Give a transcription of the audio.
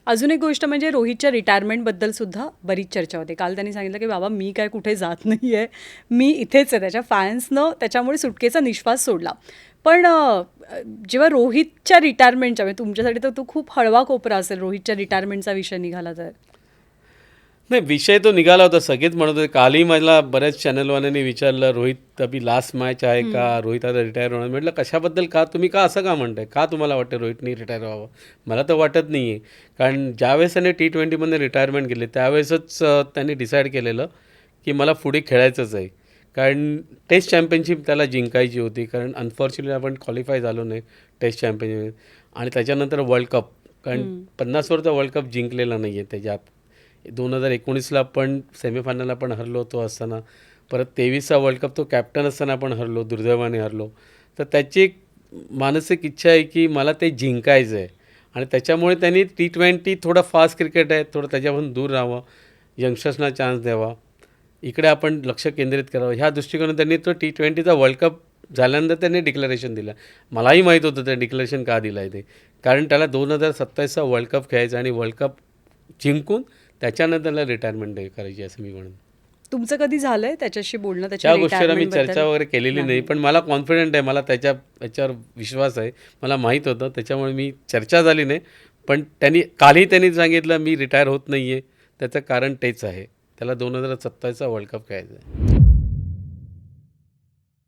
अजून एक गोष्ट म्हणजे रोहितच्या रिटायरमेंटबद्दल सुद्धा बरीच चर्चा होते. काल त्यांनी सांगितलं की बाबा मी काय कुठे जात नाही आहे, मी इथेच आहे. त्याच्या फॅन्सनं त्याच्यामुळे सुटकेचा निश्वास सोडला. पण जेव्हा रोहितच्या रिटायरमेंटच्या म्हणजे तुमच्यासाठी तर तो खूप हळवा कोपरा असेल रोहितच्या रिटायरमेंटचा विषय निघाला तर. नाही, विषय तो निघाला होता. सगळेच म्हणत होते. कालही मला बऱ्याच चॅनलवाल्यांनी विचारलं, रोहित अभी लास्ट मॅच आहे का, रोहित आता रिटायर होणार. म्हटलं कशाबद्दल, का तुम्ही का असं का म्हणताय, का तुम्हाला वाटतं रोहितनी रिटायर व्हावं. मला तर वाटत नाही आहे. कारण ज्यावेळेस त्याने T20मध्ये रिटायरमेंट घेतली त्यावेळेसच त्यांनी डिसाईड केलेलं की मला पुढे खेळायचंच आहे. कारण टेस्ट चॅम्पियनशिप त्याला जिंकायची होती. कारण अनफॉर्च्युनेटली आपण क्वालिफाय झालो नाही टेस्ट चॅम्पियनशिप. आणि त्याच्यानंतर वर्ल्ड कप, कारण 50 वरचा वर्ल्ड कप जिंकलेला नाही आहे त्याच्यात. 2019ला पण सेमीफायनलला पण हरलो तो असताना, परत 23चा वर्ल्ड कप तो कॅप्टन असताना पण हरलो, दुर्दैवाने हरलो. तर त्याची एक मानसिक इच्छा आहे की मला ते जिंकायचं आहे. आणि त्याच्यामुळे त्यांनी T20 थोडं फास्ट क्रिकेट आहे, थोडं त्याच्यापासून दूर राहावं, यंगस्टर्सना चान्स द्यावा, इकडे आपण लक्ष केंद्रित करावं, ह्या दृष्टिकोनाने त्यांनी तो T20चा वर्ल्ड कप झाल्यानंतर त्यांनी डिक्लरेशन दिलं. मलाही माहीत होतं ते डिक्लरेशन का दिलं आहे ते. कारण त्याला 2027चा वर्ल्ड कप खेळायचा आणि वर्ल्ड कप जिंकून त्याच्यानंतर त्याला रिटायरमेंट करायची असं मी म्हणून. तुमचं कधी झालंय त्याच्याशी बोलणं त्याच्या त्या गोष्टीवर मी रिटायरमेंटबद्दल? चर्चा वगैरे केलेली नाही. पण मला कॉन्फिडंट आहे, मला याच्यावर विश्वास आहे, मला माहीत होतं. त्याच्यामुळे मी चर्चा झाली नाही. पण कालही त्यांनी सांगितलं मी रिटायर होत नाही आहे. त्याचं कारण तेच आहे, त्याला 2027चा वर्ल्ड कप खेळायचा आहे.